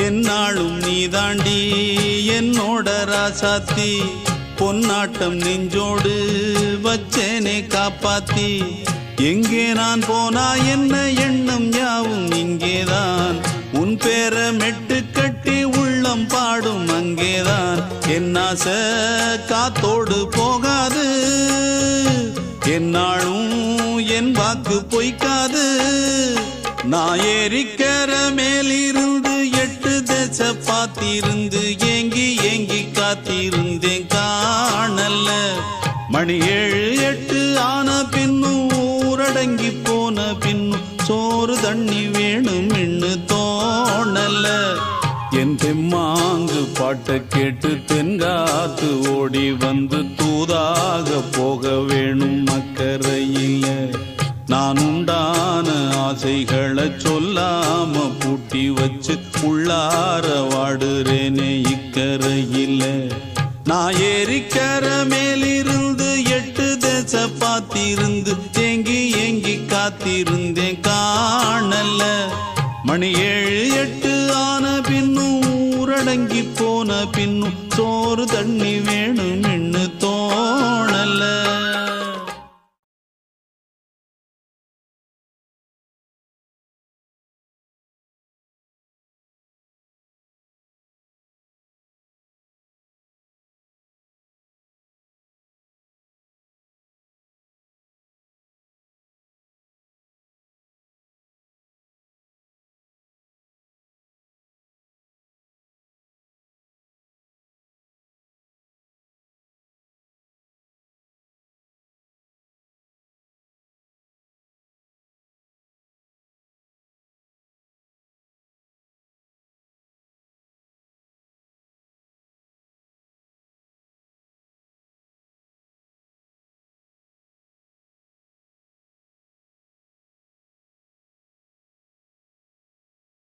என்னாலும் நீதாண்டி என்னோட ராசாத்தி பொன்னாட்டம் நெஞ்சோடு வச்சேனே காப்பாத்தி எங்கே நான் போனா என்ன எண்ணம் யாவும் இங்கேதான் உன் பேர மெட்டு கட்டி உள்ளம் பாடும் அங்கேதான் என் ஆசை காத்தோடு போகாது என்னாலும் என் வாக்கு பொய்க்காது நான் ஏறிக்கிற மேலிருந்து 8 தேச பார்த்திருந்து ஏங்கி ஏங்கி காத்திருந்தேன் காணல்ல மணி 7 8 ஆன பின்னும் ஊரடங்கி போன பின்னும் சோறு தண்ணி வேணும் இன்னு தோணல என் தெம்மாங்கு பாட்டை கேட்டு தென்காத்து ஓடி வந்து தூதாக போக வேணும் அக்கறையில நான் உண்டான ஆசைகளை சொல்லாம பூட்டி வச்சு உள்ளார வாடுறேனே இக்கரையில நான் ஏறிக்கிற மேலிருந்து 8 தேச பார்த்திருந்து ஏங்கி ஏங்கி காத்திருந்தேன் காணல மணி 7 8 ஆன பின்னும் ஊரடங்கி போன பின்னும் சோறு தண்ணி வேணும் இன்னு